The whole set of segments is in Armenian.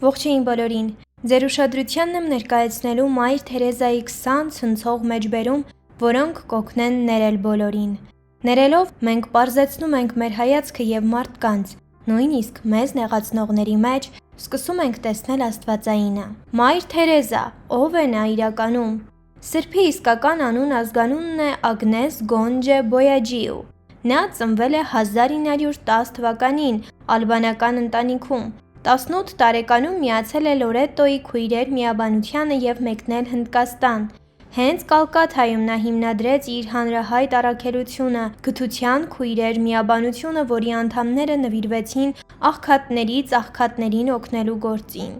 Ողջույն բոլորին, ձեր ուշադրությանն եմ ներկայացնելու Մայր Թերեզայի 20 ցնցող մեջբերում, որոնք կօգնեն ներել բոլորին։ Ներելով մենք պարզեցնում ենք մեր հայացքը և մարդկանց, նույնիսկ մեզ նեղացնողների մեջ սկսում ենք տեսնել աստվածայինը։ Մայր Թերեզա, ով է նա իրականում։ Սրբի իսկական ազգանունն է Ագնես Գոնջե Բոյաջիու։ Նա ծնվել է 1910 թվականին ալբանական ընտանիքում։ 18 տարեկանում միացել է Լորետոյի քույրեր միաբանությանը և մեկնել Հնդկաստան։ Հենց Կալկաթայում նա հիմնադրեց իր հանրահայտ առաքելությունը՝ Գթության քույրեր միաբանությունը, որի անդամները նվիրվեցին աղքատներին օգնելու գործին։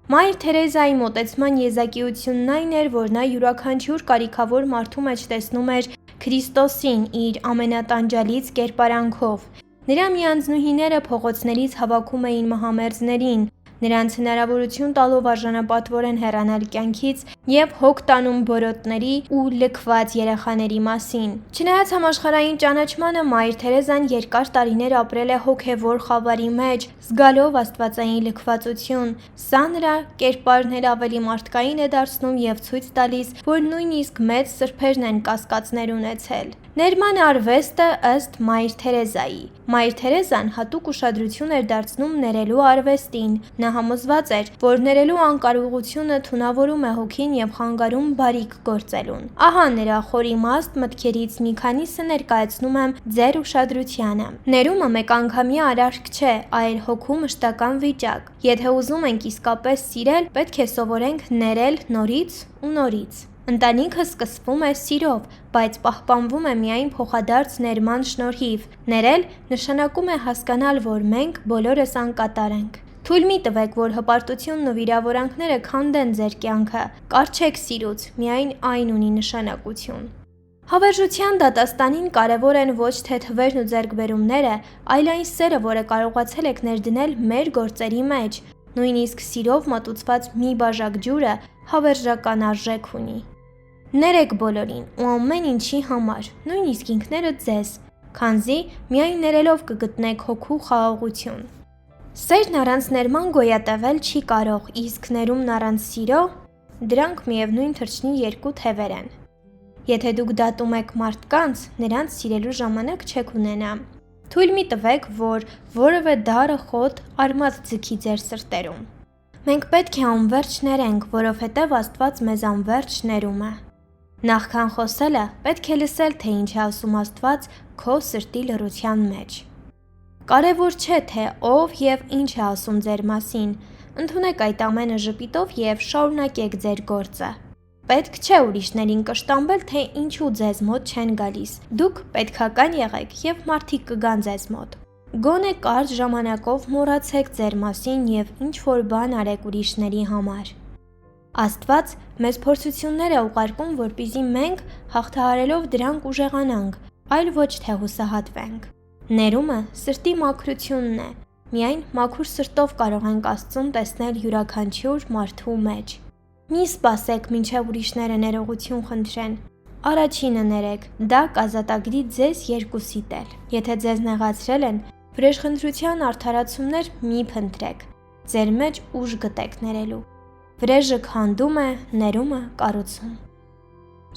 Մայր Թերեզայի մոտեցման եզակիությունն այն էր, որ նա յուրաքանչյուր կարիքավոր մարդու մեջ տեսնում էր Քրիստոսին իր ամենատանջալից կերպարանքով։ Նրա միանձնուհիները փողոցներից հավաքում էին մահամերձներին, նրանց հնարավորություն տալով արժանապատվորեն հեռանալ կյանքից և հոգ տանում բորոտների ու լքված երեխաների մասին։ Չնայած համաշխարհային ճանաչմանը, Մայր Թերեզան երկար տարիներ ապրել է հոգևոր խավարի մեջ, զգալով աստվածային լքվածություն։ Սա նրա կերպարն էլ ավելի մարդկային է դարձնում և ցույց տալիս, որ նույնիսկ մեծ սրբերն են կասկածներ ունեցել։ Ներման արվեստը ըստ Մայր Թերեզայի։ Մայր Թերեզան հատուկ ուշադրություն էր դարձնում ներելու արվեստին։ Նա համոզված էր, որ ներելու անկարողությունը թունավորում է հոգին և խանգարում բարիք գործելուն։ Ահա նրա խոր իմաստ մտքերից մի քանիսը ներկայացնում եմ ձեր ուշադրությանը։ Ներումը մեկանգամյա արարք չէ, այլ հոգու մշտական վիճակ։ Եթե ուզում ենք իսկապես սիրել, պետք է սովորենք ներել նորից ու նորից։ Ընտանիքը սկսվում է սիրով, բայց պահպանվում է միայն փոխադարձ ներման շնորհիվ։ Ներել նշանակում է հասկանալ, որ մենք բոլորս անկատար ենք։ Թույլ մի տվեք, որ հպարտությունն ու վիրավորանքները քանդեն ձեր կյանքը։ Կառչեք սիրուց, միայն այն ունի նշանակություն։ Հավերժության դատաստանին կարևոր են ոչ թե թվերն ու ձեռքբերումները, այլ այն սերը, որը կարողացել եք ներդնել մեր գործերի մեջ։ Նույնիսկ սիրով մատուցված մի բաժակ ջուրը հավերժական արժեք ունի։ Ներեք բոլորին ու ամեն ինչի համար, նույնիսկ ինքներդ ձեզ, քանզի միայն ներելով կգտնեք հոգու խաղաղություն։ Սերն առանց ներման գոյատևել չի կարող, իսկ ներումն առանց սիրո, դրանք միևնույն թռչնի երկու թևեր են։ Եթե դուք դատում եք մարդկանց, նրանց սիրելու ժամանակ չեք ունենա։ Թույլ մի տվեք, որ որևէ դառը խոտ արմատ ձգի ձեր սրտերում։ Մենք պետք է անվերջ ներենք, որովհետև Աստված մեզ անվերջ ներում է։ Նախքան խոսելը, պետք է լսել, թե ինչ է ասում Աստված քո սրտի լռության մեջ։ Կարևոր չէ, թե ով և ինչ է ասում ձեր մասին։ Ընդունեք այդ ամենը ժպիտով և շարունակեք ձեր գործը։ Պետք չէ ուրիշներին կշտամբել, թե ինչու ձեզ մոտ չեն գալիս։ Դուք պետքական եղեք և մարդիկ կգան ձեզ մոտ։ Գոնե կարճ ժամանակով մոռացեք ձեր մասին և ինչ-որ բան արեք ուրիշների համար։ Աստված մեզ փորձություններ է ուղարկում, որպեսզի մենք հաղթահարելով դրանք ուժեղանանք, այլ ոչ թե հուսահատվենք։ Ներումը սրտի մաքրությունն է։ Միայն մաքուր սրտով կարող ենք Աստծուն տեսնել յուրաքանչյուր մարդու մեջ։ Մի սպասեք, մինչև ուրիշները ներողություն խնդրեն։ Առաջինը ներեք, դա կազատագրի ձեզ երկուսիդ էլ։ Եթե ձեզ նեղացրել են, վրեժխնդրության արդարացումներ մի փնտրեք։ Ձեր մեջ ուժ գտեք ներելու։ Վրեժը քանդում է, ներումը կառուցում։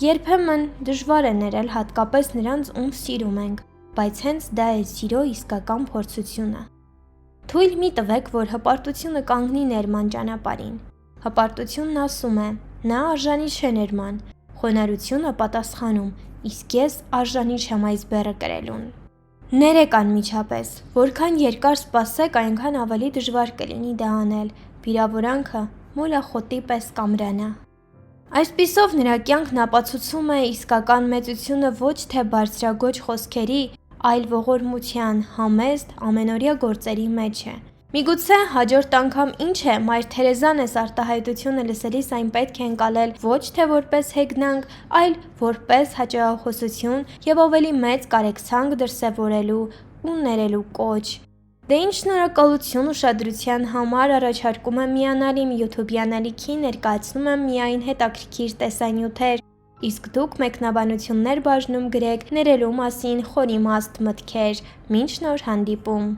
Երբեմն դժվար է ներել հատկապես նրանց, ում սիրում ենք, բայց հենց դա է սիրո իսկական փորձությունը։ Թույլ մի տվեք, որ հպարտությունը կանգնի ներման ճանապարհին։ Հպարտությունն ասում է. նա արժանի չէ ներման, խոնարհությունը պատասխանում, իսկ ես արժանի չեմ այս բեռը կրելուն։ Ներեք անմիջապես, որքան երկար սպասեք, այնքան ավելի դժվար կլինի դա անել, վիրավորանքը մոլախոտի պես կամրանա։ Այսպիսով նրա կյանքն ապացուցում է իսկական մեծությունը ոչ թե բարձրագույն խոսքերի, այլ ողորմության, համեստ, ամենօրյա գործերի մեջ է։ Միգուցե հաջորդ անգամ ինչ է Մայր Թերեզան էս արտահայտությունը լսելիս այն պետք է ընկալել ոչ թե որպես հեգնանք, այլ որպես հաճախոսություն և ավելի մեծ կարեկցանք դրսևորելու ու ներելու կոչ։ Դե ինչ շնորհակալություն ուշադրության համար, առաջարկում եմ միանալ իմ YouTube անելիքի, ներկայացնում եմ միայն հետաքրքիր տեսանյութեր, իսկ դուք մեկնաբանություններ բաժնում գրեք ներելու մասին խորիմաստ մտքեր։ Մինչ նոր հանդիպում։